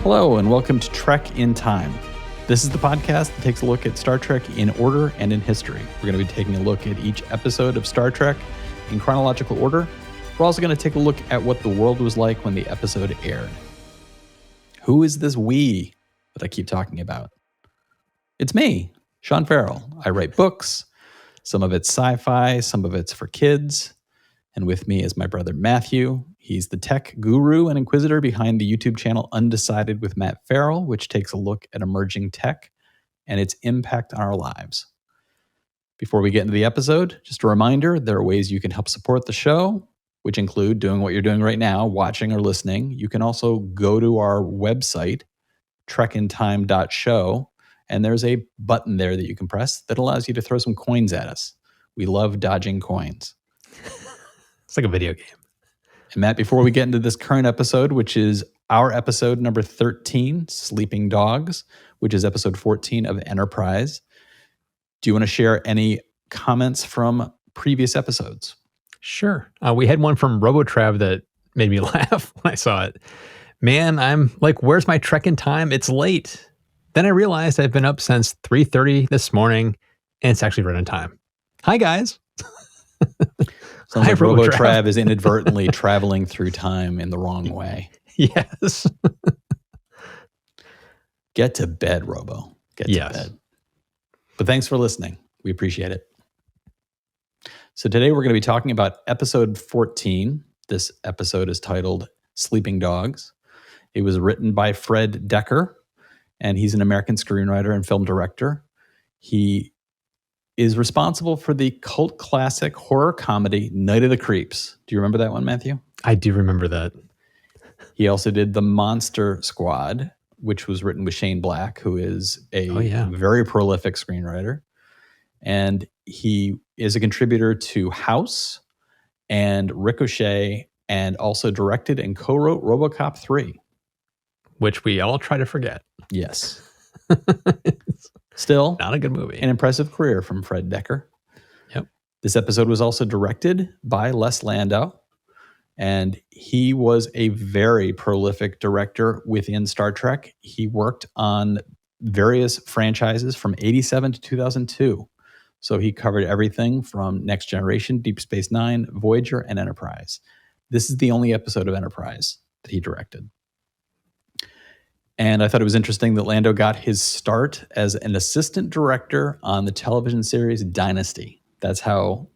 Hello, and welcome to Trek in Time. This is the podcast that takes a look at Star Trek in order and in history. We're going to be taking a look at each episode of Star Trek in chronological order. We're also going to take a look at what the world was like when the episode aired. Who is this we that I keep talking about? It's me, Sean Farrell. I write books. Some of it's sci-fi, some of it's for kids. And with me is my brother Matthew. He's the tech guru and inquisitor behind the YouTube channel Undecided with Matt Farrell, which takes a look at emerging tech and its impact on our lives. Before we get into the episode, just a reminder, there are ways you can help support the show, which include doing what you're doing right now, watching or listening. You can also go to our website, trekintime.show, and there's a button there that you can press that allows you to throw some coins at us. We love dodging coins. It's like a video game. And Matt, before we get into this current episode, which is our episode number 13, Sleeping Dogs, which is episode 14 of Enterprise, do you want to share any comments from previous episodes? Sure. We had one from RoboTrav that made me laugh when I saw it. Man, I'm like, where's my Trek in Time? It's late. Then I realized I've been up since 3:30 this morning, and it's actually right on time. Hi, guys. Sounds like RoboTrav is inadvertently traveling through time in the wrong way. Yes. Get to bed, Robo. Get to bed. But thanks for listening. We appreciate it. So today we're going to be talking about episode 14. This episode is titled Sleeping Dogs. It was written by Fred Decker, and he's an American screenwriter and film director. He is responsible for the cult classic horror comedy Night of the Creeps. Do you remember that one, Matthew? I do remember that. He also did The Monster Squad, which was written with Shane Black, who is a very prolific screenwriter. And he is a contributor to House and Ricochet, and also directed and co-wrote RoboCop 3. Which we all try to forget. Yes. Still, not a good movie. An impressive career from Fred Decker. Yep. This episode was also directed by Les Landau, and he was a very prolific director within Star Trek. He worked on various franchises from 87 to 2002. So he covered everything from Next Generation, Deep Space Nine, Voyager, and Enterprise. This is the only episode of Enterprise that he directed. And I thought it was interesting that Lando got his start as an assistant director on the television series Dynasty. That's how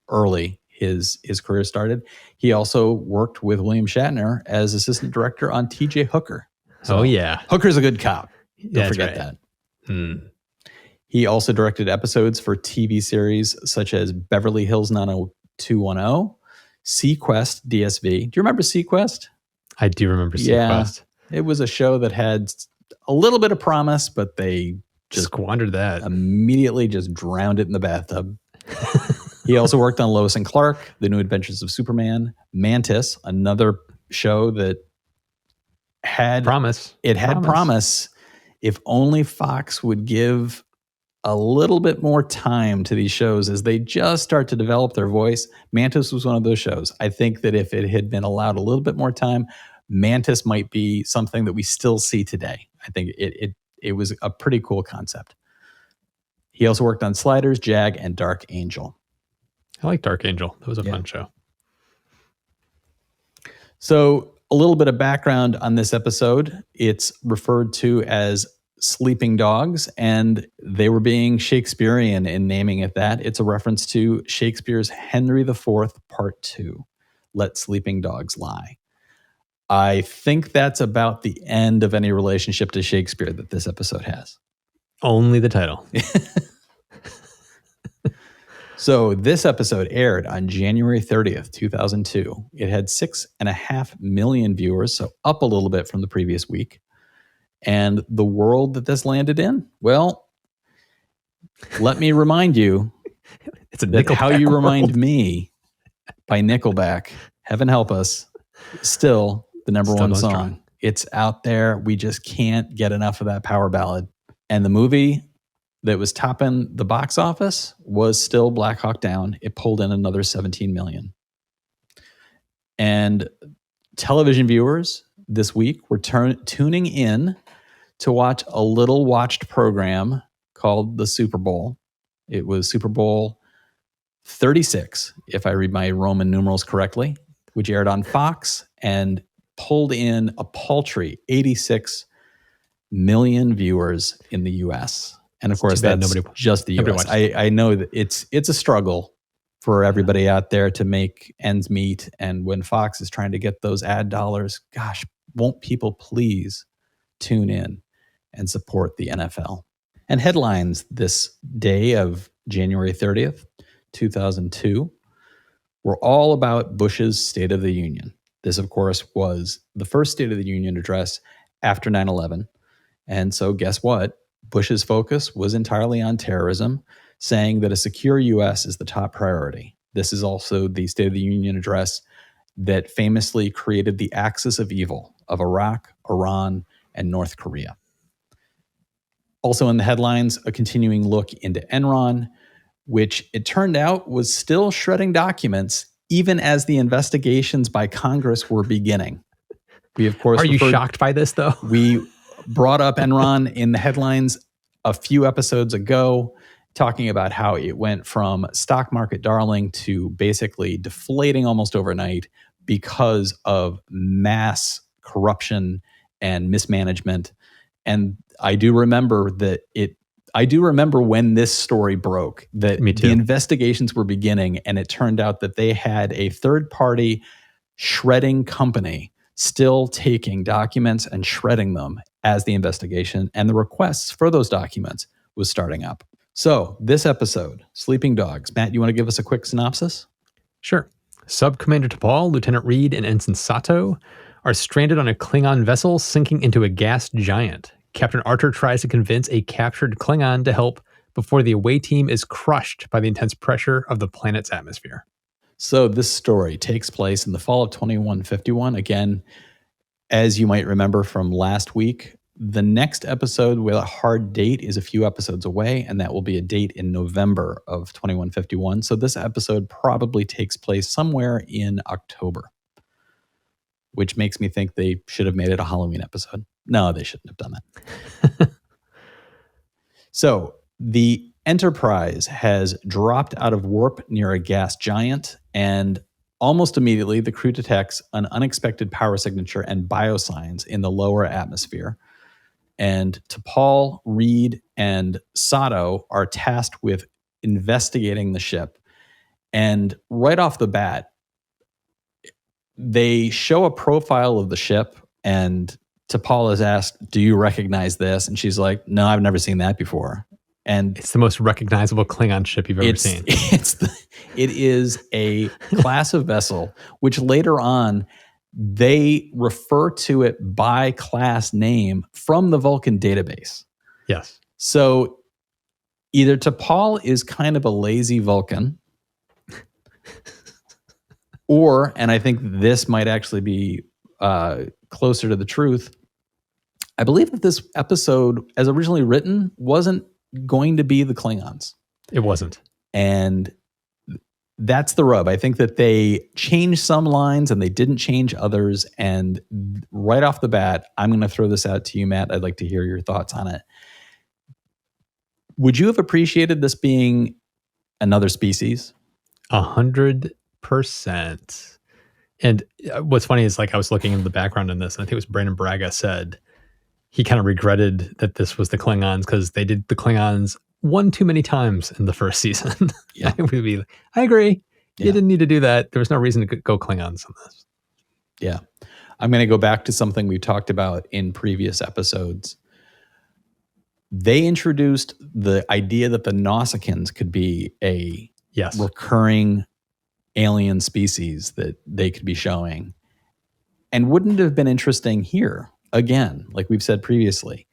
early his career started. He also worked with William Shatner as assistant director on T.J. Hooker. So Hooker's a good cop. Don't forget that. He also directed episodes for TV series such as Beverly Hills 90210, Sequest DSV. Do you remember Sequest? I do remember Sequest. Yeah. It was a show that had a little bit of promise, but they just squandered that. Immediately just drowned it in the bathtub. He also worked on Lois and Clark, The New Adventures of Superman, Mantis, another show that had promise. It had promise. If only Fox would give a little bit more time to these shows as they just start to develop their voice. Mantis was one of those shows. I think that if it had been allowed a little bit more time, Mantis might be something that we still see today. I think it was a pretty cool concept. He also worked on Sliders, Jag, and Dark Angel. I like Dark Angel. That was a fun show. So a little bit of background on this episode. It's referred to as Sleeping Dogs, and they were being Shakespearean in naming it that. It's a reference to Shakespeare's Henry IV, Part 2, Let Sleeping Dogs Lie. I think that's about the end of any relationship to Shakespeare that this episode has. Only the title. So this episode aired on January 30th, 2002. It had 6.5 million viewers, so up a little bit from the previous week. And the world that this landed in, well, let me remind you, it's a Nickelback How You world. Remind Me by Nickelback, heaven help us, still the number one song. Strong. It's out there. We just can't get enough of that power ballad. And the movie that was topping the box office was still Black Hawk Down. It pulled in another 17 million. And television viewers this week we're tuning in to watch a little watched program called the Super Bowl. It was Super Bowl 36, if I read my Roman numerals correctly, which aired on Fox and pulled in a paltry 86 million viewers in the US. And of course, that's just the US. I know that it's a struggle for everybody out there to make ends meet. And when Fox is trying to get those ad dollars, gosh, won't people please tune in and support the NFL? And headlines this day of January 30th, 2002, were all about Bush's State of the Union. This, of course, was the first State of the Union address after 9/11. And so guess what? Bush's focus was entirely on terrorism, saying that a secure U.S. is the top priority. This is also the State of the Union address that famously created the axis of evil of Iraq, Iran, and North Korea. Also in the headlines, a continuing look into Enron, which it turned out was still shredding documents even as the investigations by Congress were beginning. We, of course, are you shocked by this, though? We brought up Enron in the headlines a few episodes ago, talking about how it went from stock market darling to basically deflating almost overnight because of mass corruption and mismanagement. And I do remember when this story broke, that the investigations were beginning, and it turned out that they had a third-party shredding company still taking documents and shredding them as the investigation and the requests for those documents was starting up. So this episode, Sleeping Dogs. Matt, you want to give us a quick synopsis? Sure. Sub-Commander T'Pol, Lieutenant Reed, and Ensign Sato are stranded on a Klingon vessel sinking into a gas giant. Captain Archer tries to convince a captured Klingon to help before the away team is crushed by the intense pressure of the planet's atmosphere. So this story takes place in the fall of 2151. Again, as you might remember from last week, the next episode with a hard date is a few episodes away, and that will be a date in November of 2151. So this episode probably takes place somewhere in October, which makes me think they should have made it a Halloween episode. No, they shouldn't have done that. So the Enterprise has dropped out of warp near a gas giant, and almost immediately the crew detects an unexpected power signature and biosigns in the lower atmosphere. And T'Pol, Reed, and Sato are tasked with investigating the ship. And right off the bat, they show a profile of the ship, and T'Pol is asked, "Do you recognize this?" And she's like, "No, I've never seen that before." And it's the most recognizable Klingon ship you've ever seen. It is a class of vessel, which later on they refer to it by class name from the Vulcan database. Yes. So either T'Pol is kind of a lazy Vulcan, or, and I think this might actually be closer to the truth, I believe that this episode, as originally written, wasn't going to be the Klingons. It wasn't. And that's the rub. I think that they changed some lines and they didn't change others. And right off the bat, I'm going to throw this out to you, Matt. I'd like to hear your thoughts on it. Would you have appreciated this being another species? 100%. And what's funny is, like, I was looking into the background in this, and I think it was Brandon Braga said he kind of regretted that this was the Klingons because they did the Klingons one too many times in the first season. Yeah. I agree. You didn't need to do that. There was no reason to go Klingons on this. Yeah. I'm going to go back to something we talked about in previous episodes. They introduced the idea that the Nausicaans could be a recurring alien species that they could be showing. And wouldn't it have been interesting here, again, like we've said previously,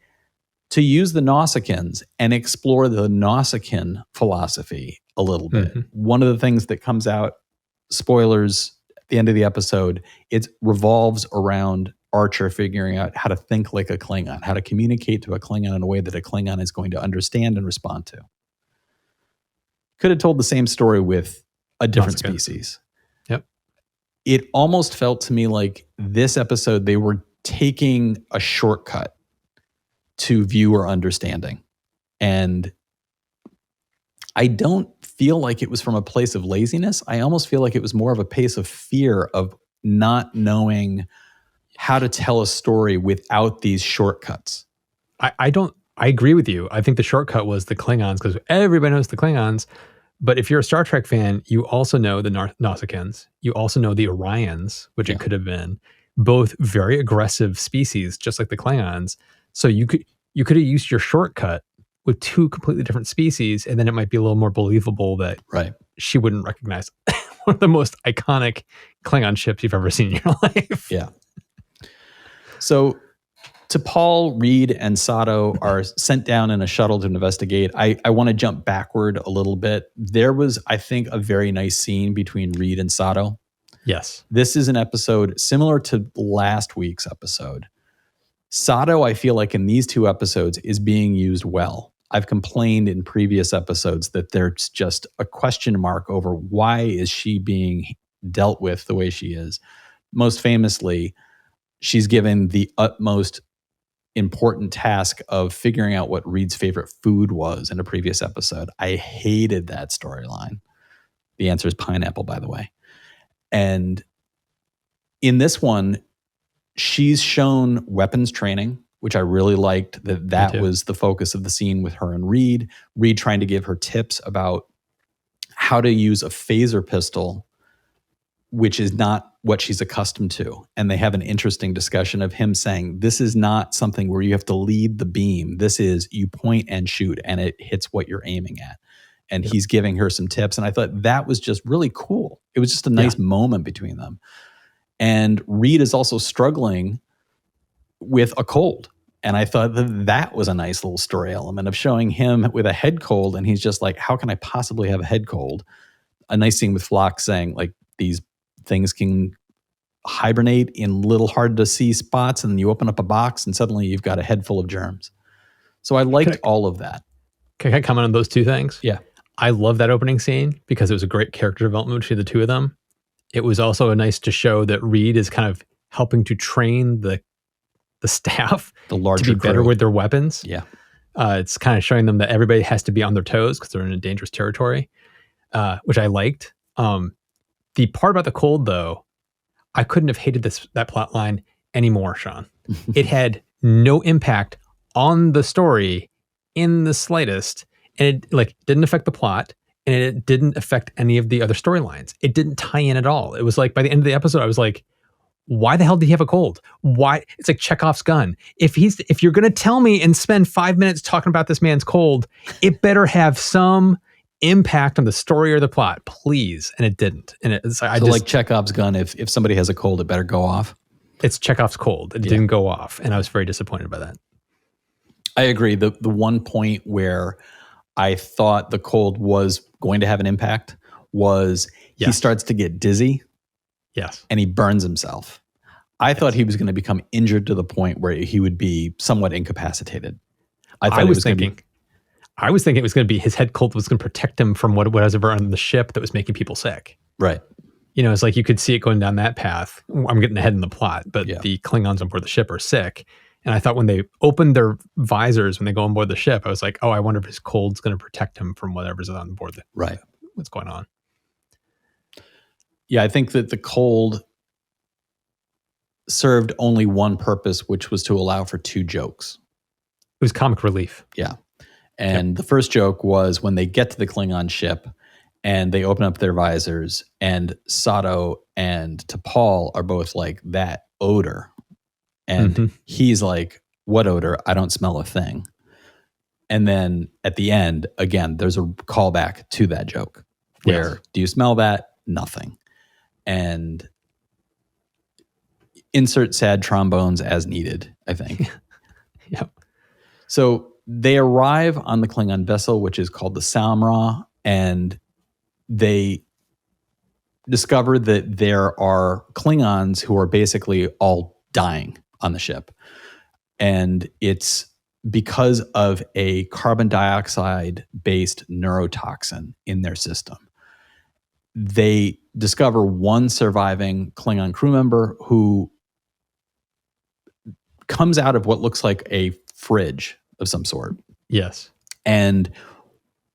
to use the Nausicaans and explore the Nausicaan philosophy a little bit. Mm-hmm. One of the things that comes out, spoilers at the end of the episode, it revolves around Archer figuring out how to think like a Klingon, how to communicate to a Klingon in a way that a Klingon is going to understand and respond to. Could have told the same story with a different species. Yep. It almost felt to me like this episode, they were taking a shortcut to viewer understanding. And I don't feel like it was from a place of laziness. I almost feel like it was more of a place of fear of not knowing how to tell a story without these shortcuts. I agree with you. I think the shortcut was the Klingons, because everybody knows the Klingons. But if you're a Star Trek fan, you also know the Nausicaans. You also know the Orions, which it could have been. Both very aggressive species, just like the Klingons. So you could have used your shortcut with two completely different species, and then it might be a little more believable that she wouldn't recognize one of the most iconic Klingon ships you've ever seen in your life. Yeah. So T'Pol, Reed, and Sato are sent down in a shuttle to investigate. I want to jump backward a little bit. There was, I think, a very nice scene between Reed and Sato. Yes. This is an episode similar to last week's episode. Sato, I feel like in these two episodes, is being used well. I've complained in previous episodes that there's just a question mark over why is she being dealt with the way she is. Most famously, she's given the utmost important task of figuring out what Reed's favorite food was in a previous episode. I hated that storyline. The answer is pineapple, by the way. And in this one, she's shown weapons training, which I really liked. That was the focus of the scene with her and Reed. Reed trying to give her tips about how to use a phaser pistol, which is not what she's accustomed to. And they have an interesting discussion of him saying, this is not something where you have to lead the beam. This is you point and shoot and it hits what you're aiming at. And he's giving her some tips. And I thought that was just really cool. It was just a nice moment between them. And Reed is also struggling with a cold. And I thought that was a nice little story element of showing him with a head cold. And he's just like, how can I possibly have a head cold? A nice scene with Phlox saying, like, these things can hibernate in little hard to see spots. And then you open up a box and suddenly you've got a head full of germs. So I liked all of that. Can I comment on those two things? Yeah. I love that opening scene because it was a great character development between the two of them. It was also nice to show that Reed is kind of helping to train the staff the larger to be better crew with their weapons. Yeah. It's kind of showing them that everybody has to be on their toes because they're in a dangerous territory, which I liked. The part about the cold, though, I couldn't have hated that plot line anymore, Sean. It had no impact on the story in the slightest, and it didn't affect the plot, and it didn't affect any of the other storylines. It didn't tie in at all. It was like by the end of the episode, I was like, why the hell did he have a cold? Why? It's like Chekhov's gun. If you're going to tell me and spend 5 minutes talking about this man's cold, it better have some impact on the story or the plot, please. And it didn't. And it's like Chekhov's gun. If somebody has a cold, it better go off. It's Chekhov's cold. It didn't go off, and I was very disappointed by that. I agree. The one point where I thought the cold was going to have an impact was he starts to get dizzy. Yes. And he burns himself. I thought he was going to become injured to the point where he would be somewhat incapacitated. I was thinking it was going to be his head cold was going to protect him from what was ever on the ship that was making people sick. Right. You know, it's like you could see it going down that path. I'm getting ahead in the plot, but the Klingons on board the ship are sick. And I thought when they opened their visors, when they go on board the ship, I was like, oh, I wonder if his cold's going to protect him from whatever's on board. What's going on. Yeah, I think that the cold served only one purpose, which was to allow for two jokes. It was comic relief. Yeah. And the first joke was when they get to the Klingon ship and they open up their visors and Sato and T'Pol are both like, that odor. And he's like, what odor? I don't smell a thing. And then at the end, again, there's a callback to that joke where, do you smell that? Nothing. And insert sad trombones as needed, I think. So they arrive on the Klingon vessel, which is called the Samra, and they discover that there are Klingons who are basically all dying on the ship. And it's because of a carbon dioxide-based neurotoxin in their system. They discover one surviving Klingon crew member who comes out of what looks like a fridge of some sort. Yes. And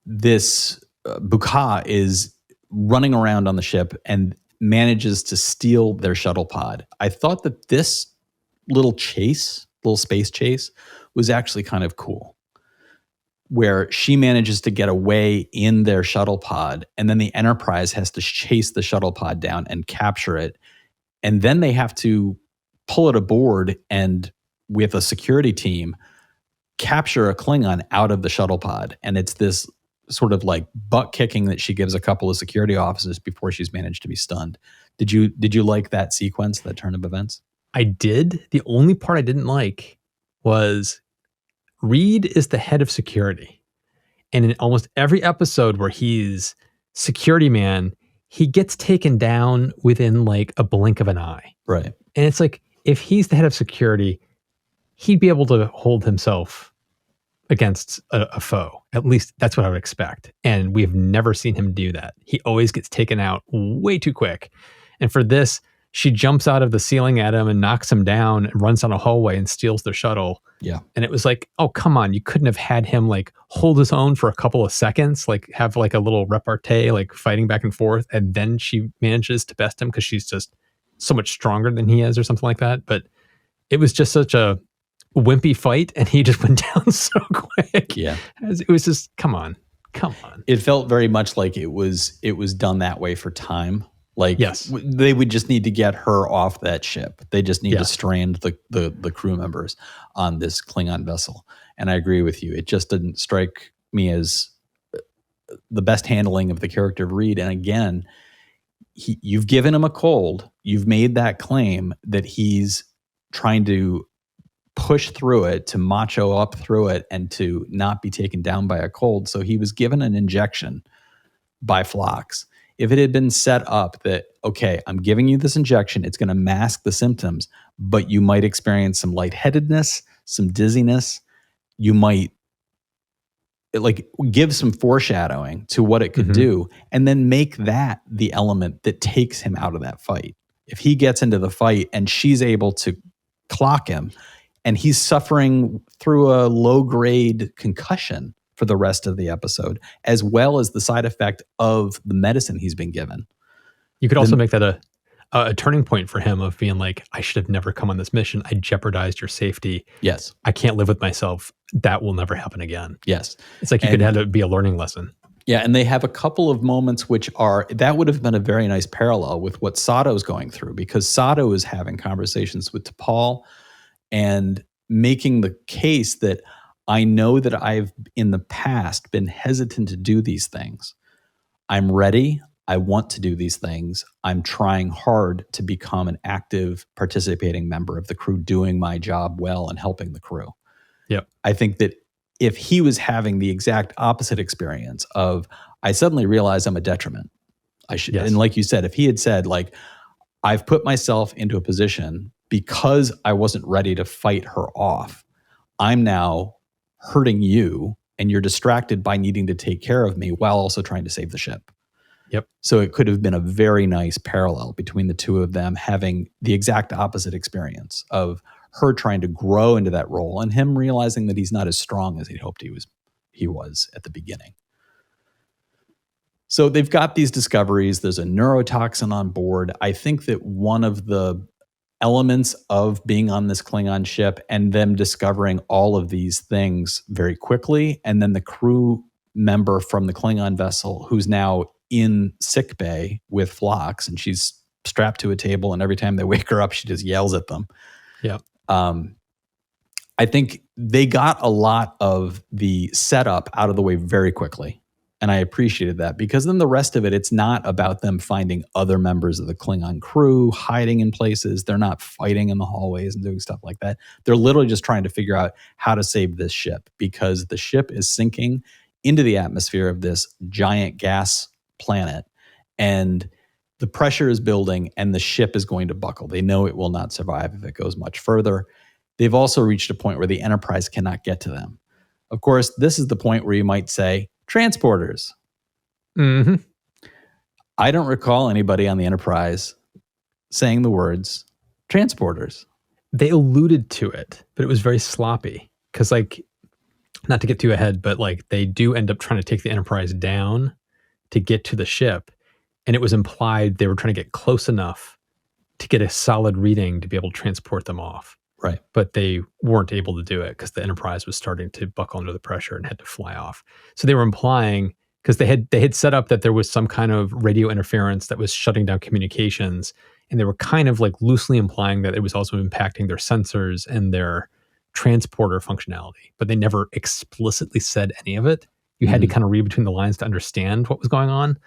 this Bukha is running around on the ship and manages to steal their shuttle pod. I thought that this little space chase, was actually kind of cool, where she manages to get away in their shuttle pod, and then the Enterprise has to chase the shuttle pod down and capture it. And then they have to pull it aboard and, with a security team, capture a Klingon out of the shuttle pod. And it's this sort of like butt kicking that she gives a couple of security officers before she's managed to be stunned. Did you like that sequence, that turn of events? I did. The only part I didn't like was Reed is the head of security. And in almost every episode where he's security man, he gets taken down within like a blink of an eye. Right. And it's like, if he's the head of security, he'd be able to hold himself against a foe. At least that's what I would expect. And we've never seen him do that. He always gets taken out way too quick. And for this, she jumps out of the ceiling at him and knocks him down and runs down a hallway and steals the shuttle. Yeah. And it was like, oh, come on. You couldn't have had him like hold his own for a couple of seconds, like have like a little repartee, like fighting back and forth. And then she manages to best him because she's just so much stronger than he is or something like that. But it was just such a wimpy fight, and he just went down so quick. Yeah. It was just, come on. It felt very much like it was done that way for time. Like, yes, they would just need to get her off that ship. They just need to strand the crew members on this Klingon vessel. And I agree with you. It just didn't strike me as the best handling of the character of Reed. And again, you've given him a cold. You've made that claim that he's trying to push through it, to macho up through it, and to not be taken down by a cold. So he was given an injection by Phlox. If it had been set up that, okay, I'm giving you this injection, it's going to mask the symptoms, but you might experience some lightheadedness, some dizziness, you might like give some foreshadowing to what it could do, and then make that the element that takes him out of that fight. If he gets into the fight and she's able to clock him, and he's suffering through a low-grade concussion for the rest of the episode, as well as the side effect of the medicine he's been given. You could also make that a turning point for him of being like, I should have never come on this mission. I jeopardized your safety. Yes. I can't live with myself. That will never happen again. Yes. It's like you could have it be a learning lesson. Yeah, and they have a couple of moments that would have been a very nice parallel with what Sato's going through, because Sato is having conversations with T'Pol and making the case that I know that I've in the past been hesitant to do these things. I'm ready. I want to do these things. I'm trying hard to become an active participating member of the crew, doing my job well and helping the crew. Yep. I think that if he was having the exact opposite experience of, I suddenly realize I'm a detriment. And like you said, if he had said, like, I've put myself into a position because I wasn't ready to fight her off, I'm now hurting you, and you're distracted by needing to take care of me while also trying to save the ship. Yep. So it could have been a very nice parallel between the two of them having the exact opposite experience of her trying to grow into that role and him realizing that he's not as strong as he'd hoped he was at the beginning. So they've got these discoveries. There's a neurotoxin on board. I think that one of the elements of being on this Klingon ship and them discovering all of these things very quickly, and then the crew member from the Klingon vessel who's now in sick bay with Phlox, and she's strapped to a table, and every time they wake her up, she just yells at them. Yeah. I think they got a lot of the setup out of the way very quickly. And I appreciated that, because then the rest of it, it's not about them finding other members of the Klingon crew hiding in places. They're not fighting in the hallways and doing stuff like that. They're literally just trying to figure out how to save this ship, because the ship is sinking into the atmosphere of this giant gas planet, and the pressure is building, and the ship is going to buckle. They know it will not survive if it goes much further. They've also reached a point where the Enterprise cannot get to them. Of course, this is the point where you might say, transporters. Mm-hmm. I don't recall anybody on the Enterprise saying the words transporters. they alluded to it, but it was very sloppy. Because, like, not to get too ahead, but like they do end up trying to take the Enterprise down to get to the ship. And it was implied they were trying to get close enough to get a solid reading to be able to transport them off. Right. But they weren't able to do it because the Enterprise was starting to buckle under the pressure and had to fly off. So they were implying, because they had set up that there was some kind of radio interference that was shutting down communications, and they were kind of like loosely implying that it was also impacting their sensors and their transporter functionality, but they never explicitly said any of it. You had to kind of read between the lines to understand what was going on.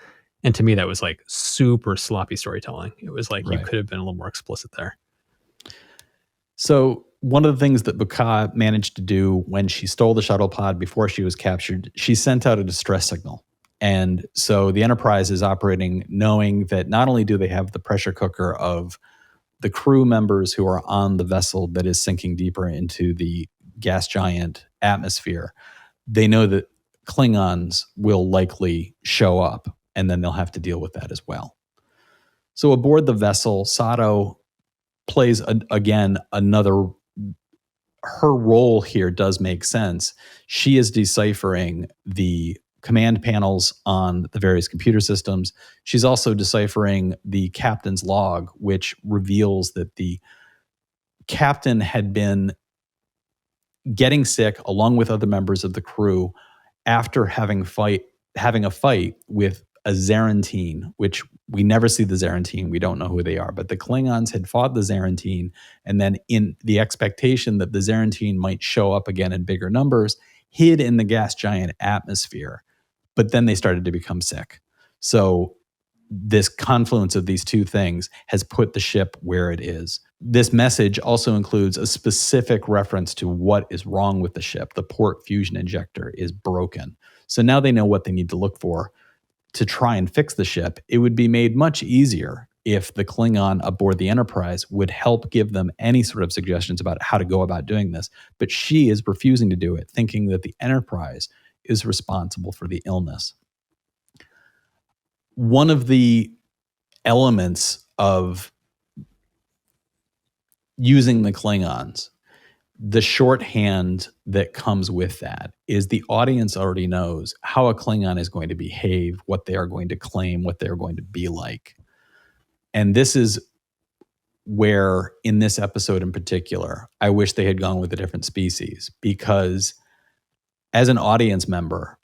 And to me, that was like super sloppy storytelling. It was like you could have been a little more explicit there. So one of the things that Buka managed to do when she stole the shuttle pod before she was captured, she sent out a distress signal. And so the Enterprise is operating knowing that not only do they have the pressure cooker of the crew members who are on the vessel that is sinking deeper into the gas giant atmosphere, they know that Klingons will likely show up, and then they'll have to deal with that as well. So aboard the vessel, Sato plays another. Her role here does make sense. She is deciphering the command panels on the various computer systems. She's also deciphering the captain's log, which reveals that the captain had been getting sick along with other members of the crew after having a fight with a Zarantine, which we never see the Zarantine. We don't know who they are, but the Klingons had fought the Zarantine, and then in the expectation that the Zarantine might show up again in bigger numbers, hid in the gas giant atmosphere. But then they started to become sick. So this confluence of these two things has put the ship where it is. This message also includes a specific reference to what is wrong with the ship. The port fusion injector is broken. So now they know what they need to look for to try and fix the ship. It would be made much easier if the Klingon aboard the Enterprise would help give them any sort of suggestions about how to go about doing this. But she is refusing to do it, thinking that the Enterprise is responsible for the illness. One of the elements of using the Klingons, the shorthand that comes with that is the audience already knows how a Klingon is going to behave, what they are going to claim, what they're going to be like. And this is where, in this episode in particular, I wish they had gone with a different species, because as an audience member,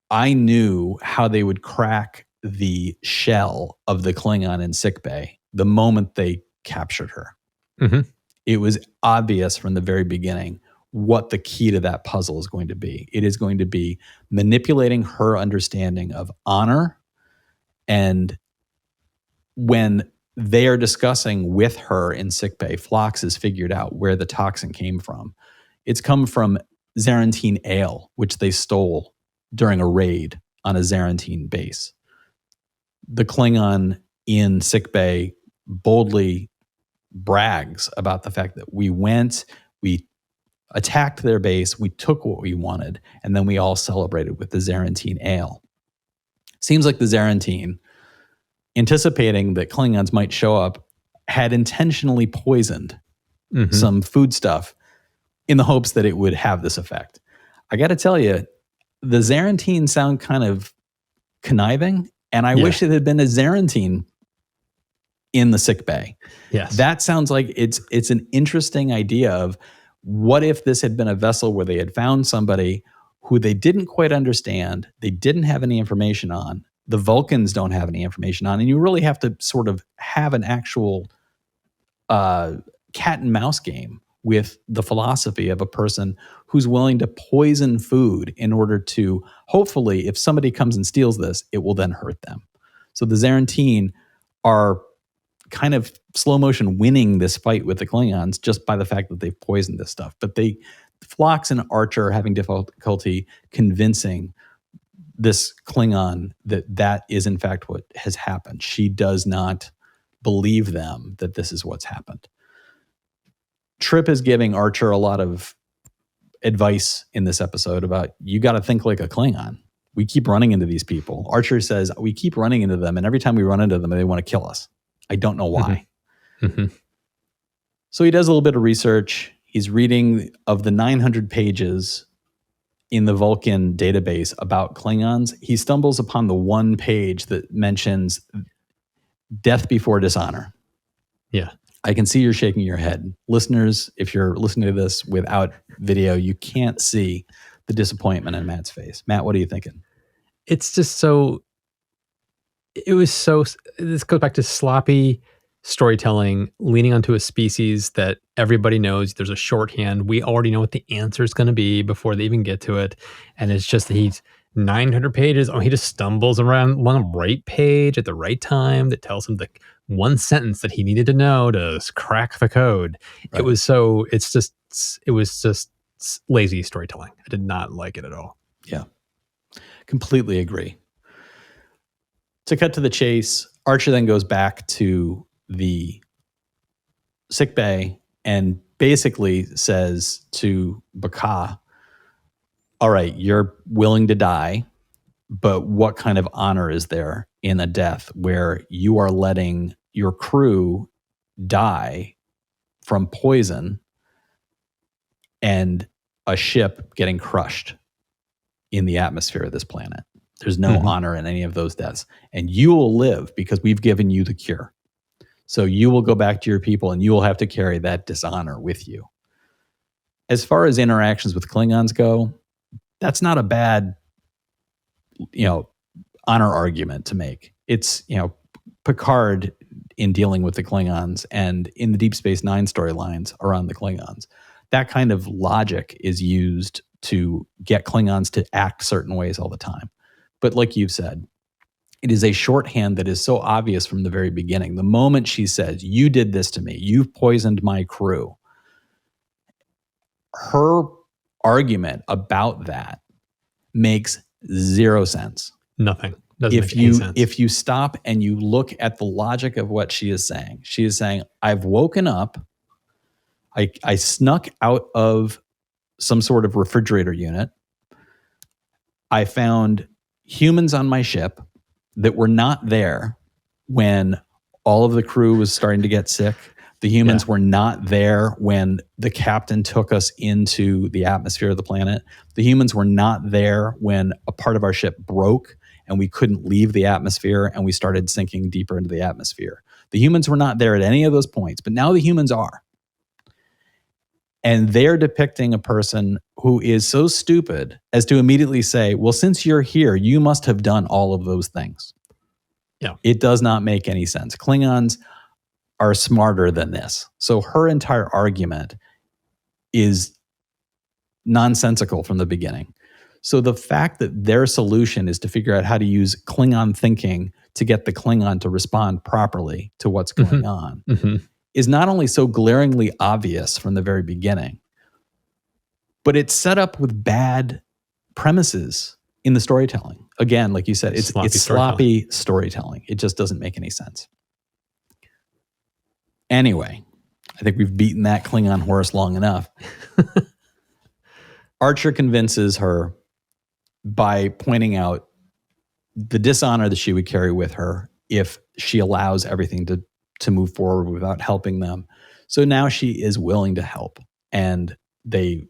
I knew how they would crack the shell of the Klingon in sickbay the moment they captured her. Mm-hmm. It was obvious from the very beginning what the key to that puzzle is going to be. It is going to be manipulating her understanding of honor. And when they are discussing with her in sickbay, Phlox has figured out where the toxin came from. It's come from Zarantine ale, which they stole during a raid on a Zarantine base. The Klingon in sickbay boldly brags about the fact that we attacked their base, we took what we wanted, and then we all celebrated with the Zarantine ale. Seems like the Zarantine, anticipating that Klingons might show up, had intentionally poisoned some foodstuff in the hopes that it would have this effect. I got to tell you, the Zarantine sound kind of conniving, and I wish it had been a Zarantine in the sick bay. Yes. That sounds like it's an interesting idea of what if this had been a vessel where they had found somebody who they didn't quite understand, they didn't have any information on, the Vulcans don't have any information on, and you really have to sort of have an actual cat and mouse game with the philosophy of a person who's willing to poison food in order to, hopefully, if somebody comes and steals this, it will then hurt them. So the Zarantine are kind of slow motion winning this fight with the Klingons just by the fact that they've poisoned this stuff. But Phlox and Archer are having difficulty convincing this Klingon that is in fact what has happened. She does not believe them that this is what's happened. Trip is giving Archer a lot of advice in this episode about, you got to think like a Klingon. We keep running into these people. Archer says, we keep running into them, and every time we run into them, they want to kill us. I don't know why. Mm-hmm. So he does a little bit of research. He's reading of the 900 pages in the Vulcan database about Klingons. He stumbles upon the one page that mentions death before dishonor. Yeah. I can see you're shaking your head. Listeners, if you're listening to this without video, you can't see the disappointment in Matt's face. Matt, what are you thinking? It's just so, this goes back to sloppy storytelling, leaning onto a species that everybody knows. There's a shorthand. We already know what the answer is going to be before they even get to it. And it's just that he's 900 pages. Oh, he just stumbles around along the right page at the right time that tells him the one sentence that he needed to know to crack the code. Right. It was just lazy storytelling. I did not like it at all. Yeah, completely agree. To cut to the chase, Archer then goes back to the sick bay and basically says to Baka, all right, you're willing to die, but what kind of honor is there in a death where you are letting your crew die from poison and a ship getting crushed in the atmosphere of this planet? There's no honor in any of those deaths. And you will live because we've given you the cure. So you will go back to your people and you will have to carry that dishonor with you. As far as interactions with Klingons go, that's not a bad, honor argument to make. It's, Picard in dealing with the Klingons and in the Deep Space Nine storylines around the Klingons. That kind of logic is used to get Klingons to act certain ways all the time. But like you've said, it is a shorthand that is so obvious from the very beginning. The moment she says, you did this to me, you've poisoned my crew, her argument about that makes zero sense. Nothing. Doesn't make any sense. If you stop and you look at the logic of what she is saying, I've woken up, I snuck out of some sort of refrigerator unit. I found humans on my ship that were not there when all of the crew was starting to get sick. The humans were not there when the captain took us into the atmosphere of the planet. The humans were not there when a part of our ship broke and we couldn't leave the atmosphere and we started sinking deeper into the atmosphere. The humans were not there at any of those points, but now the humans are. And they're depicting a person who is so stupid as to immediately say, well, since you're here, you must have done all of those things. Yeah. It does not make any sense. Klingons are smarter than this. So her entire argument is nonsensical from the beginning. So the fact that their solution is to figure out how to use Klingon thinking to get the Klingon to respond properly to what's going on is not only so glaringly obvious from the very beginning, but it's set up with bad premises in the storytelling. Again, like you said, it's sloppy storytelling. It just doesn't make any sense. Anyway, I think we've beaten that Klingon horse long enough. Archer convinces her by pointing out the dishonor that she would carry with her if she allows everything to move forward without helping them. So now she is willing to help. And they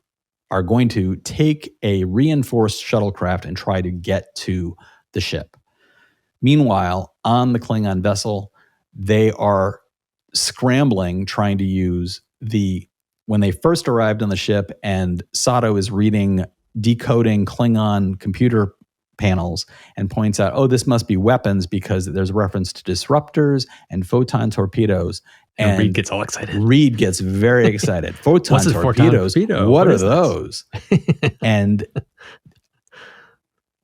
are going to take a reinforced shuttlecraft and try to get to the ship. Meanwhile, on the Klingon vessel, they are scrambling, trying to use when they first arrived on the ship and Sato is decoding Klingon computer panels and points out, oh, this must be weapons because there's reference to disruptors and photon torpedoes. And Reed gets all excited. Reed gets very excited. Photon torpedoes. What are those? And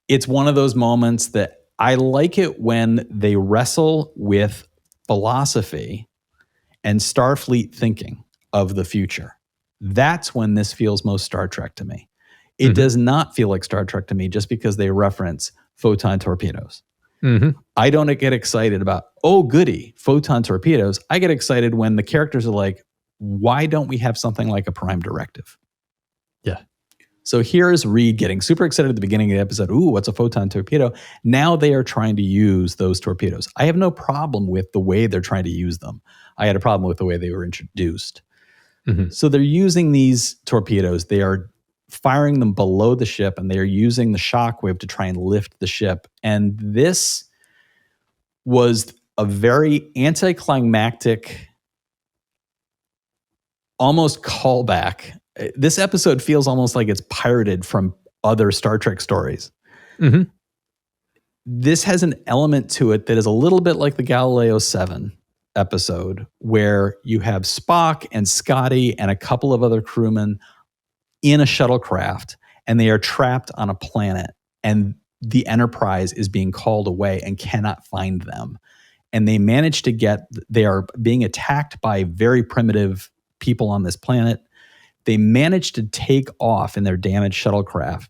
it's one of those moments that I like it when they wrestle with philosophy and Starfleet thinking of the future. That's when this feels most Star Trek to me. It does not feel like Star Trek to me just because they reference photon torpedoes. I don't get excited about, oh, goody, photon torpedoes. I get excited when the characters are like, why don't we have something like a prime directive? Yeah. So here's Reed getting super excited at the beginning of the episode. Ooh, what's a photon torpedo? Now they are trying to use those torpedoes. I have no problem with the way they're trying to use them. I had a problem with the way they were introduced. Mhm. So they're using these torpedoes. They are firing them below the ship, and they are using the shockwave to try and lift the ship. And this was a very anticlimactic, almost callback. This episode feels almost like it's pirated from other Star Trek stories. Mhm. This has an element to it that is a little bit like the Galileo 7 episode, where you have Spock and Scotty and a couple of other crewmen in a shuttlecraft, and they are trapped on a planet, and the Enterprise is being called away and cannot find them. And they are being attacked by very primitive people on this planet. They manage to take off in their damaged shuttlecraft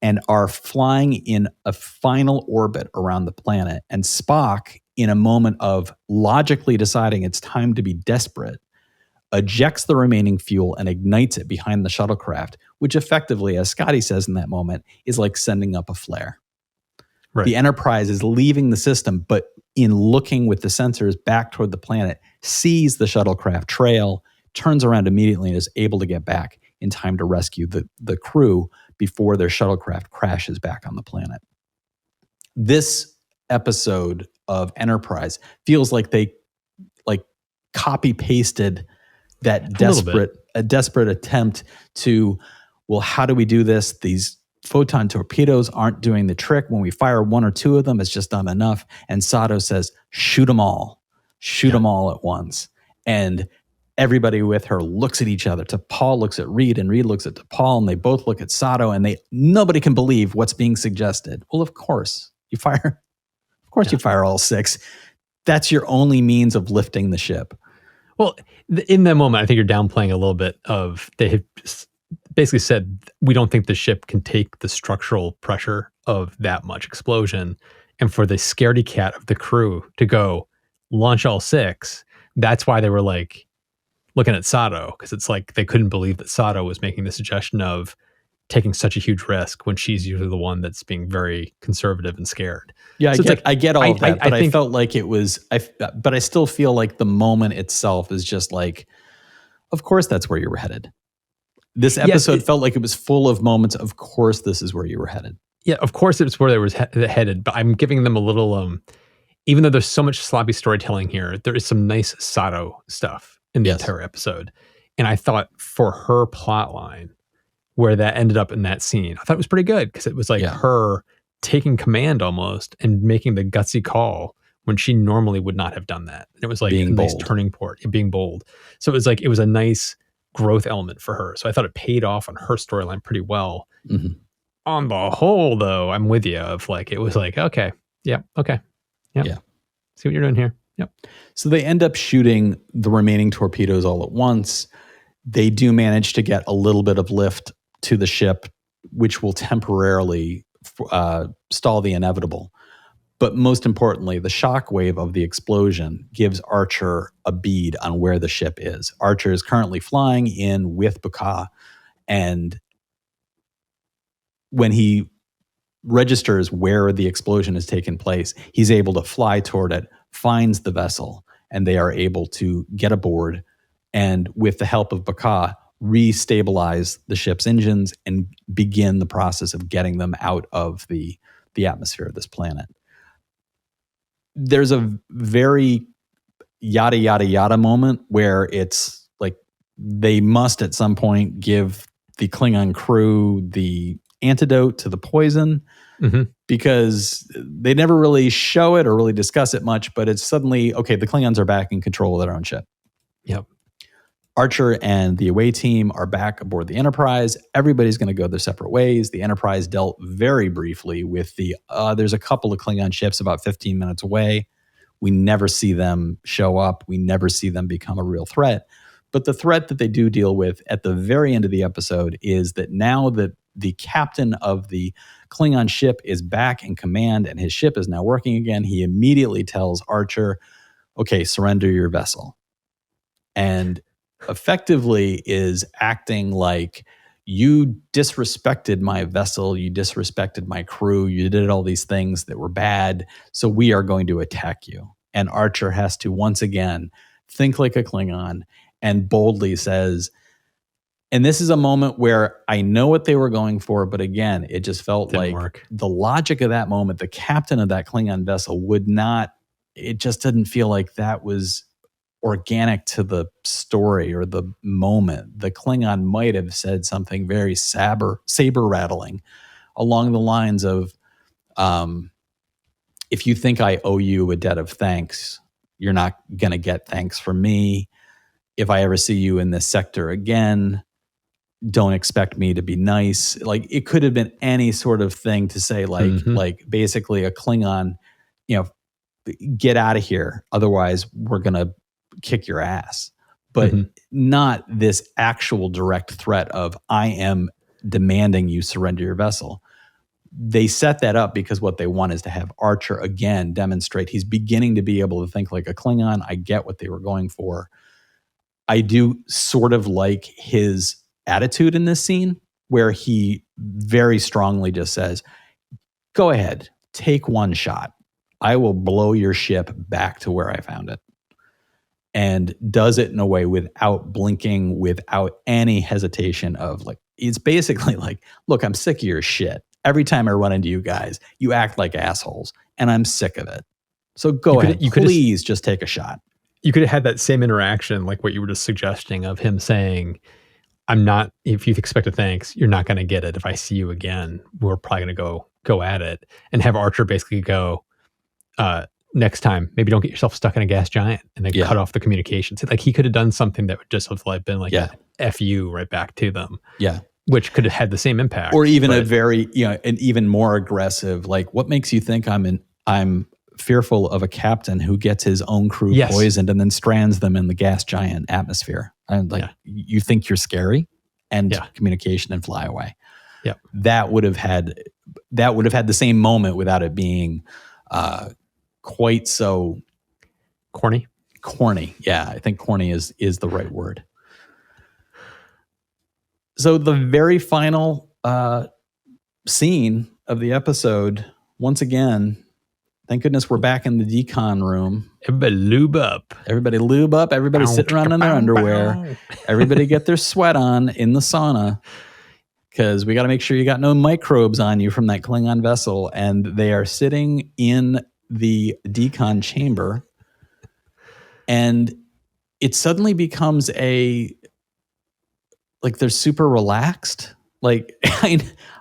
and are flying in a final orbit around the planet. And Spock, in a moment of logically deciding it's time to be desperate, ejects the remaining fuel and ignites it behind the shuttlecraft, which effectively, as Scotty says in that moment, is like sending up a flare. Right. The Enterprise is leaving the system, but in looking with the sensors back toward the planet, sees the shuttlecraft trail, turns around immediately, and is able to get back in time to rescue the crew before their shuttlecraft crashes back on the planet. This episode of Enterprise feels like they copy pasted that desperate attempt to, well, how do we do this? These photon torpedoes aren't doing the trick. When we fire one or two of them, it's just not enough. And Sato says, shoot them all at once. And everybody with her looks at each other. T'Pol looks at Reed, and Reed looks at T'Pol, and they both look at Sato, and nobody can believe what's being suggested. Well, of course you fire all six. That's your only means of lifting the ship. Well, in that moment, I think you're downplaying a little bit of, they have basically said, we don't think the ship can take the structural pressure of that much explosion. And for the scaredy cat of the crew to go launch all six, that's why they were like looking at Sato, because it's like they couldn't believe that Sato was making the suggestion of taking such a huge risk when she's usually the one that's being very conservative and scared. Yeah, so I get all of that, but I felt like it was, but I still feel like the moment itself is just like, of course that's where you were headed. This episode felt like it was full of moments. Of course, this is where you were headed. Yeah, of course it's where they were headed, but I'm giving them a little, even though there's so much sloppy storytelling here, there is some nice Sato stuff in the entire episode. And I thought for her plot line, where that ended up in that scene, I thought it was pretty good, because it was like her taking command almost and making the gutsy call when she normally would not have done that. And it was like a nice turning point, being bold. So it was a nice growth element for her. So I thought it paid off on her storyline pretty well. Mm-hmm. On the whole, though, I'm with you of like, it was like, okay. See what you're doing here. Yep. So they end up shooting the remaining torpedoes all at once. They do manage to get a little bit of lift to the ship, which will temporarily stall the inevitable. But most importantly, the shockwave of the explosion gives Archer a bead on where the ship is. Archer is currently flying in with B'Ka, and when he registers where the explosion has taken place, he's able to fly toward it, finds the vessel, and they are able to get aboard, and with the help of B'Ka, restabilize the ship's engines and begin the process of getting them out of the atmosphere of this planet. There's a very yada, yada, yada moment where it's like they must at some point give the Klingon crew the antidote to the poison, because they never really show it or really discuss it much, but it's suddenly, okay, the Klingons are back in control of their own ship. Yep. Archer and the away team are back aboard the Enterprise. Everybody's going to go their separate ways. The Enterprise dealt very briefly with there's a couple of Klingon ships about 15 minutes away. We never see them show up. We never see them become a real threat. But the threat that they do deal with at the very end of the episode is that now that the captain of the Klingon ship is back in command and his ship is now working again, he immediately tells Archer, okay, surrender your vessel. And effectively is acting like, you disrespected my vessel, you disrespected my crew, you did all these things that were bad, so we are going to attack you. And Archer has to once again think like a Klingon and boldly says, and this is a moment where I know what they were going for, but again, it just felt Didn't like work. the logic of that moment, the captain of that Klingon vessel would not, it just didn't feel like that was organic to the story or the moment. The Klingon might have said something very saber rattling along the lines of, if you think I owe you a debt of thanks, you're not going to get thanks from me. If I ever see you in this sector again, don't expect me to be nice. Like, it could have been any sort of thing to say, like basically a Klingon, get out of here. Otherwise we're going to kick your ass. But not this actual direct threat of, I am demanding you surrender your vessel. They set that up because what they want is to have Archer again demonstrate he's beginning to be able to think like a Klingon. I get what they were going for. I do sort of like his attitude in this scene where he very strongly just says, go ahead, take one shot. I will blow your ship back to where I found it. And does it in a way without blinking, without any hesitation of like, it's basically like, look, I'm sick of your shit. Every time I run into you guys, you act like assholes, and I'm sick of it. So go ahead, please just take a shot. You could have had that same interaction, like what you were just suggesting, of him saying, if you expect a thanks, you're not going to get it. If I see you again, we're probably going to go at it. And have Archer basically go, next time, maybe don't get yourself stuck in a gas giant, and then cut off the communications. Like, he could have done something that would just have like been like a F you right back to them. Yeah. Which could have had the same impact. Or even a very, an even more aggressive, like, what makes you think I'm fearful of a captain who gets his own crew poisoned and then strands them in the gas giant atmosphere? And you think you're scary? And communication and fly away. Yeah. That would have had the same moment without it being quite so corny. Yeah, I think corny is the right word. So the very final scene of the episode, once again, thank goodness we're back in the decon room. Everybody lube up. Everybody's sitting around in their underwear. Everybody get their sweat on in the sauna, because we got to make sure you got no microbes on you from that Klingon vessel. And they are sitting in the decon chamber, and it suddenly becomes they're super relaxed. Like,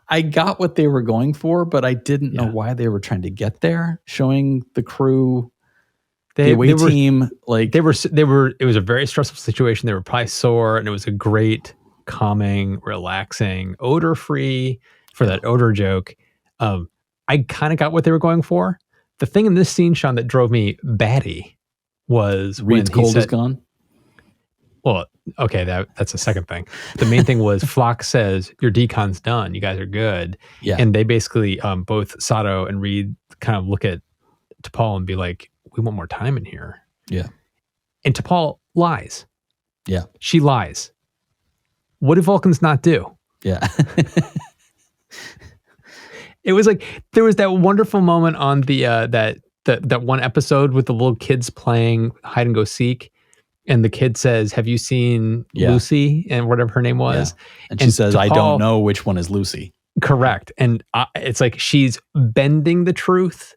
I got what they were going for, but I didn't know why they were trying to get there. Showing the crew, the away team, like it was a very stressful situation. They were probably sore, and it was a great, calming, relaxing, odor-free for that odor joke. I kind of got what they were going for. The thing in this scene, Sean, that drove me batty was Reed's when cold is gone. Well, okay, that's the second thing. The main thing was Flock says, your decon's done. You guys are good. Yeah. And they basically, both Sato and Reed kind of look at T'Pol and be like, we want more time in here. Yeah. And T'Pol lies. Yeah. She lies. What do Vulcans not do? Yeah. It was like, there was that wonderful moment on the that one episode with the little kids playing hide and go seek. And the kid says, have you seen Lucy? And whatever her name was. Yeah. And she says, T'Pol, I don't know which one is Lucy. Correct. And it's like she's bending the truth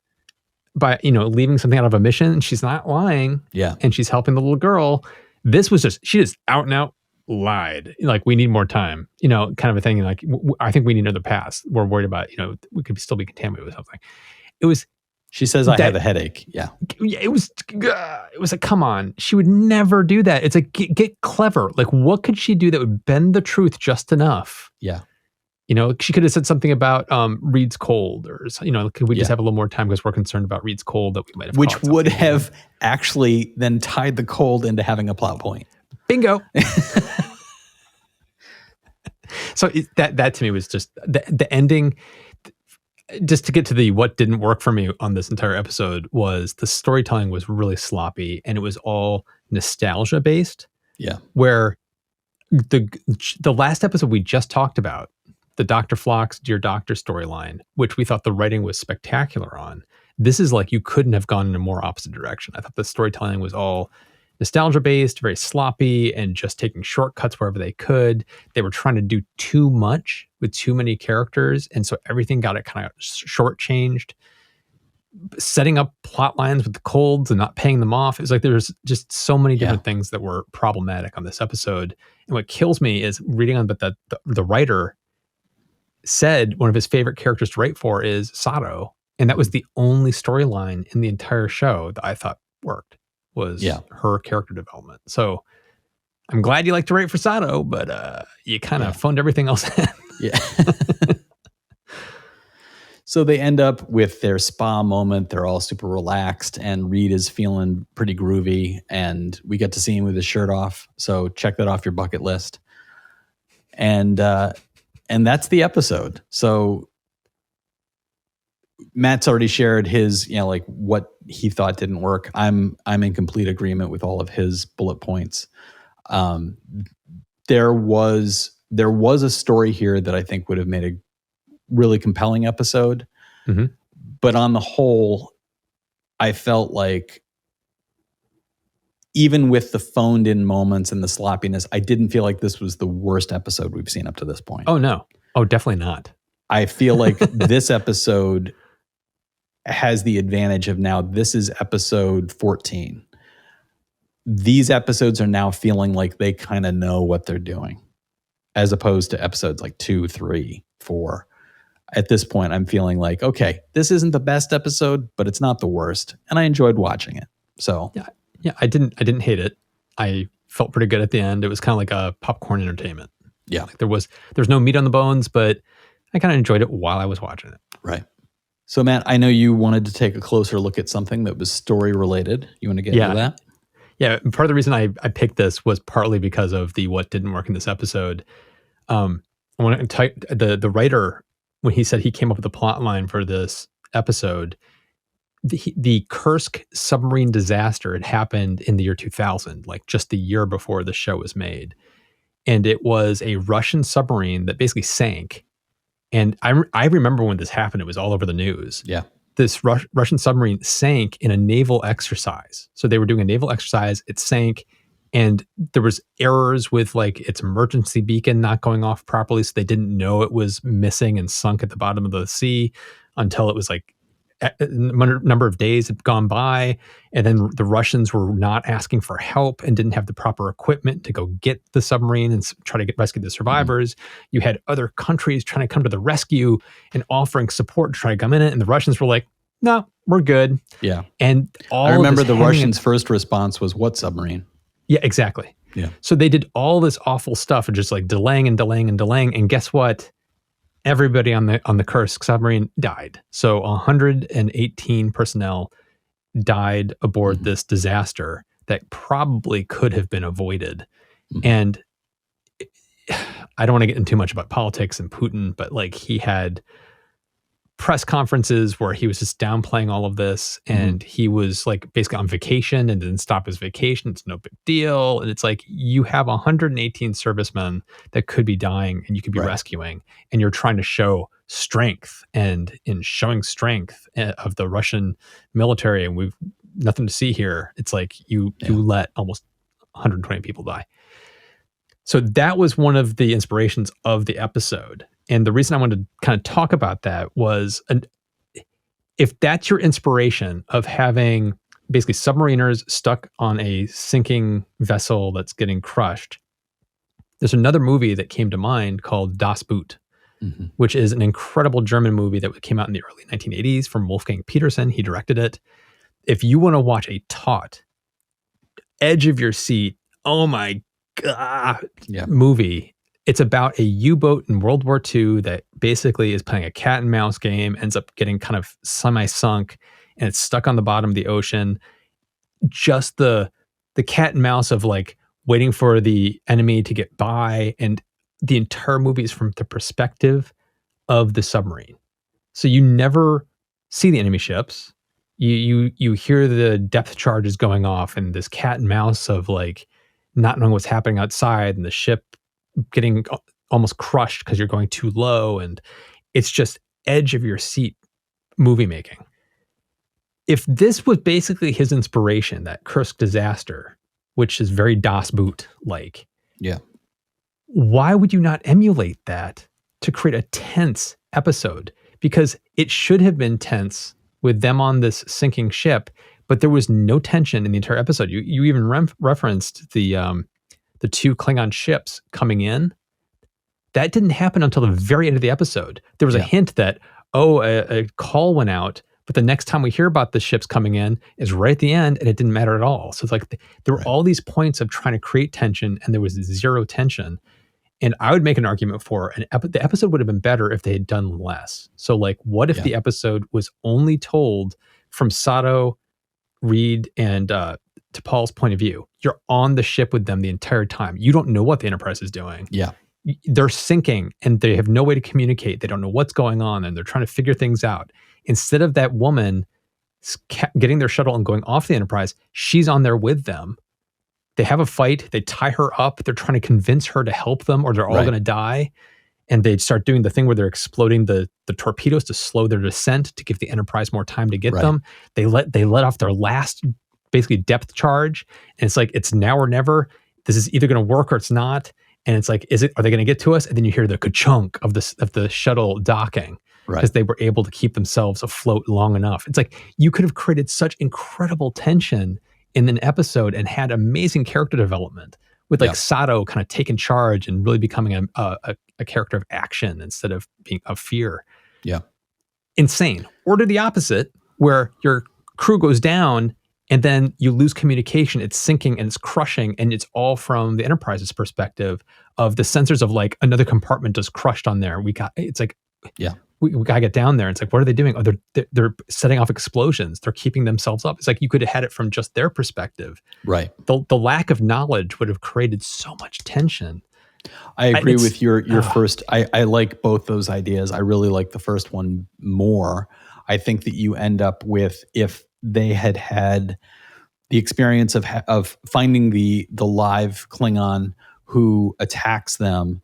by, leaving something out of omission. She's not lying. Yeah. And she's helping the little girl. This was she just out and out lied. Like, we need more time, kind of a thing. Like, I think we need another pass. We're worried about, we could still be contaminated with something. It was. She says, I have a headache. Yeah. It was like, come on. She would never do that. It's like, get clever. Like, what could she do that would bend the truth just enough? Yeah. She could have said something about Reed's cold, or, could we just have a little more time because we're concerned about Reed's cold that we might have. Which would have actually then tied the cold into having a plot point. Bingo. So that to me was just the ending. Just to get to the what didn't work for me on this entire episode was the storytelling was really sloppy, and it was all nostalgia based. Yeah. Where the last episode we just talked about, the Dr. Phlox Dear Doctor storyline, which we thought the writing was spectacular on. This is like, you couldn't have gone in a more opposite direction. I thought the storytelling was all nostalgia based, very sloppy, and just taking shortcuts wherever they could. They were trying to do too much with too many characters, and so everything got it kind of shortchanged. Setting up plot lines with the colds and not paying them off. It was like there's just so many different things that were problematic on this episode. And what kills me is reading on that the writer said one of his favorite characters to write for is Sato. And that was the only storyline in the entire show that I thought worked, was her character development. So I'm glad you like to write for Sato, but you kind of phoned everything else in. Yeah. So they end up with their spa moment. They're all super relaxed, and Reed is feeling pretty groovy, and we get to see him with his shirt off. So check that off your bucket list. And that's the episode. So Matt's already shared his, like what he thought didn't work. I'm in complete agreement with all of his bullet points. There was a story here that I think would have made a really compelling episode. Mm-hmm. But on the whole, I felt like even with the phoned in moments and the sloppiness, I didn't feel like this was the worst episode we've seen up to this point. Oh, no. Oh, definitely not. I feel like this episode has the advantage of now this is episode 14. These episodes are now feeling like they kind of know what they're doing, as opposed to episodes like 2, 3, 4. At this point, I'm feeling like, okay, this isn't the best episode, but it's not the worst, and I enjoyed watching it. So yeah, I didn't hate it. I felt pretty good at the end. It was kind of like a popcorn entertainment. Yeah, like there's no meat on the bones, but I kind of enjoyed it while I was watching it. Right. So Matt, I know you wanted to take a closer look at something that was story related. You want to get into that? Yeah, part of the reason I picked this was partly because of the what didn't work in this episode. I want to type the writer, when he said he came up with a plot line for this episode, the Kursk submarine disaster had happened in the year 2000, like just the year before the show was made. And it was a Russian submarine that basically sank. And I remember when this happened, it was all over the news. Yeah. This Russian submarine sank in a naval exercise. So they were doing a naval exercise, it sank, and there was errors with like its emergency beacon not going off properly. So they didn't know it was missing and sunk at the bottom of the sea until it was like a number of days had gone by. And then the Russians were not asking for help and didn't have the proper equipment to go get the submarine and try to rescue the survivors. You had other countries trying to come to the rescue and offering support to try to come in it. And the Russians were like, no, we're good. Yeah. And I remember the Russians' first response was, what submarine? Yeah, exactly. Yeah. So they did all this awful stuff and just like delaying and delaying and delaying. And guess what? Everybody on the Kursk submarine died. So 118 personnel died aboard this disaster that probably could have been avoided. And I don't want to get into too much about politics and Putin, but like he had press conferences where he was just downplaying all of this, and he was like basically on vacation and didn't stop his vacation. It's no big deal. And it's like you have 118 servicemen that could be dying and you could be rescuing, and you're trying to show strength. And in showing strength of the Russian military, and we've nothing to see here, it's like you let almost 120 people die. So that was one of the inspirations of the episode. And the reason I wanted to kind of talk about that was, if that's your inspiration of having basically submariners stuck on a sinking vessel that's getting crushed, there's another movie that came to mind called Das Boot, which is an incredible German movie that came out in the early 1980s from Wolfgang Petersen. He directed it. If you want to watch a taut, edge of your seat, oh my God, movie, it's about a U-boat in World War II that basically is playing a cat and mouse game, ends up getting kind of semi-sunk, and it's stuck on the bottom of the ocean. Just the cat and mouse of like waiting for the enemy to get by, and the entire movie is from the perspective of the submarine. So you never see the enemy ships. You hear the depth charges going off, and this cat and mouse of like not knowing what's happening outside, and the ship getting almost crushed because you're going too low. And it's just edge of your seat movie making. If this was basically his inspiration, that Kursk disaster, which is very Das Boot like. Yeah. Why would you not emulate that to create a tense episode? Because it should have been tense with them on this sinking ship, but there was no tension in the entire episode. You even referenced the two Klingon ships coming in. That didn't happen until the very end of the episode. There was a hint that, a call went out, but the next time we hear about the ships coming in is right at the end, and it didn't matter at all. So it's like there were all these points of trying to create tension, and there was zero tension. And I would make an argument for the episode would have been better if they had done less. So like, what if the episode was only told from Sato, Reed, and T'Pol's point of view? You're on the ship with them the entire time. You don't know what the Enterprise is doing. Yeah. They're sinking and they have no way to communicate. They don't know what's going on and they're trying to figure things out. Instead of that woman getting their shuttle and going off the Enterprise, she's on there with them. They have a fight. They tie her up. They're trying to convince her to help them or they're all going to die. And they start doing the thing where they're exploding the torpedoes to slow their descent to give the Enterprise more time to get them. They let off their last basically depth charge. And it's like, it's now or never. This is either going to work or it's not. And it's like, are they going to get to us? And then you hear the ka-chunk of the shuttle docking because they were able to keep themselves afloat long enough. It's like you could have created such incredible tension in an episode and had amazing character development with like Sato kind of taking charge and really becoming a character of action instead of being of fear. Yeah. Insane. Or do the opposite where your crew goes down and then you lose communication. It's sinking and it's crushing. And it's all from the Enterprise's perspective of the sensors of like another compartment just crushed on there. It's like, we got to get down there. It's like, what are they doing? Oh, they're setting off explosions. They're keeping themselves up. It's like you could have had it from just their perspective. Right. The lack of knowledge would have created so much tension. I agree with your first. I like both those ideas. I really like the first one more. I think that you end up with, if they had the experience of finding the live Klingon who attacks them.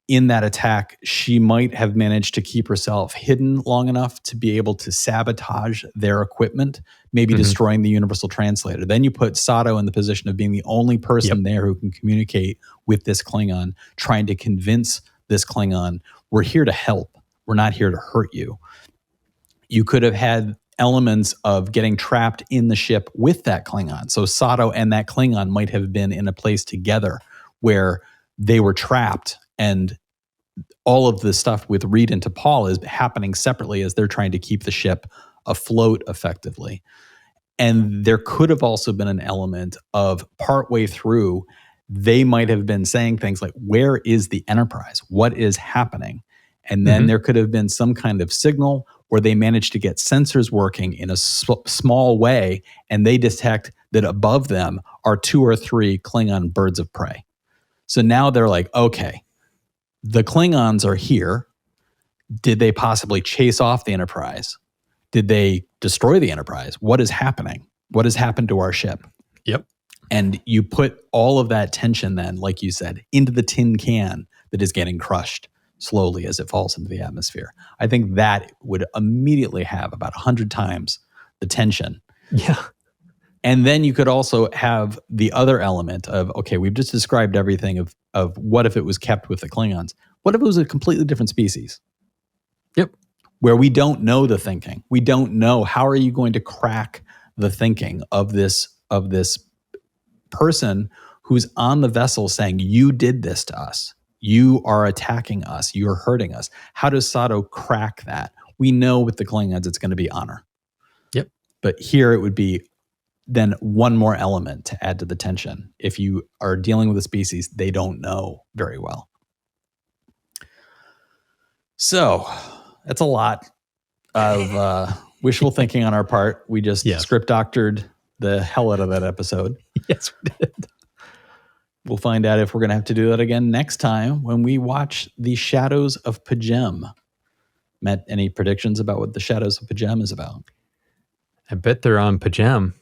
In that attack, she might have managed to keep herself hidden long enough to be able to sabotage their equipment, maybe destroying the universal translator. Then you put Sato in the position of being the only person there who can communicate with this Klingon, trying to convince this Klingon, we're here to help. We're not here to hurt you. You could have had elements of getting trapped in the ship with that Klingon. So Sato and that Klingon might have been in a place together where they were trapped, and all of the stuff with Reed and T'Pol is happening separately as they're trying to keep the ship afloat effectively. And there could have also been an element of partway through, they might have been saying things like, where is the Enterprise? What is happening? And then there could have been some kind of signal where they managed to get sensors working in a small way, and they detect that above them are 2 or 3 Klingon birds of prey. So now they're like, okay, the Klingons are here. Did they possibly chase off the Enterprise? Did they destroy the Enterprise? What is happening? What has happened to our ship? Yep. And you put all of that tension then, like you said, into the tin can that is getting crushed slowly as it falls into the atmosphere. I think that would immediately have about 100 times the tension. Yeah. And then you could also have the other element of, okay, we've just described everything of what if it was kept with the Klingons? What if it was a completely different species? Yep. Where we don't know the thinking. We don't know, how are you going to crack the thinking of this person who's on the vessel saying, you did this to us. You are attacking us. You're hurting us. How does Sato crack that? We know with the Klingons, it's going to be honor. Yep. But here it would be then one more element to add to the tension. If you are dealing with a species they don't know very well. So that's a lot of wishful thinking on our part. We just script doctored the hell out of that episode. Yes, we did. We'll find out if we're going to have to do that again next time when we watch The Shadows of Pajem. Matt, any predictions about what The Shadows of Pajem is about? I bet they're on Pajem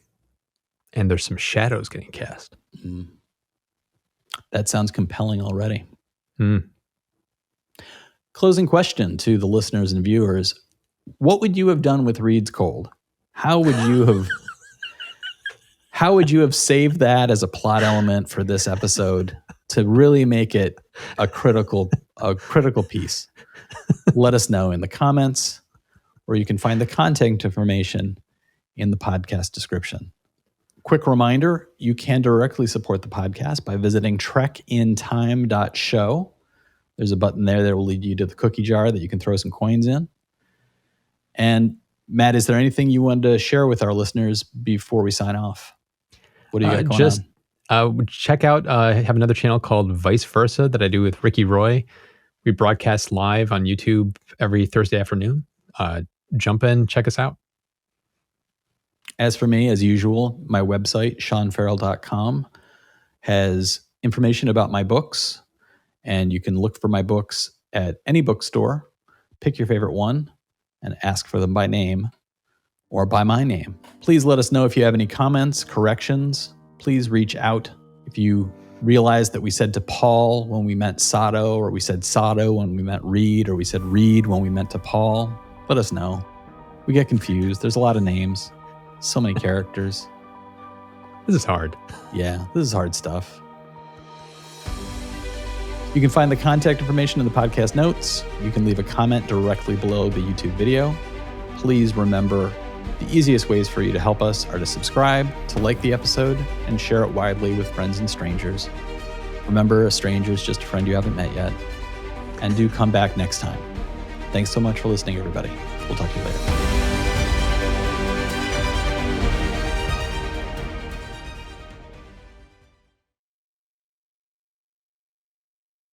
and there's some shadows getting cast. Mm. That sounds compelling already. Mm. Closing question to the listeners and viewers. What would you have done with Reed's Cold? How would you How would you have saved that as a plot element for this episode to really make it a critical piece? Let us know in the comments, or you can find the contact information in the podcast description. Quick reminder, you can directly support the podcast by visiting trekintime.show. There's a button there that will lead you to the cookie jar that you can throw some coins in. And Matt, is there anything you wanted to share with our listeners before we sign off? What do you got going on? Check out, I have another channel called Vice Versa that I do with Ricky Roy. We broadcast live on YouTube every Thursday afternoon. Jump in, check us out. As for me, as usual, my website, seanfarrell.com, has information about my books, and you can look for my books at any bookstore, pick your favorite one, and ask for them by name or by my name. Please let us know if you have any comments, corrections. Please reach out if you realize that we said to Paul when we meant Sato, or we said Sato when we meant Reed, or we said Reed when we meant to Paul. Let us know. We get confused. There's a lot of names, so many characters. This is hard. Yeah, this is hard stuff. You can find the contact information in the podcast notes. You can leave a comment directly below the YouTube video. Please remember, the easiest ways for you to help us are to subscribe, to like the episode, and share it widely with friends and strangers. Remember, a stranger is just a friend you haven't met yet. And do come back next time. Thanks so much for listening, everybody. We'll talk to you later.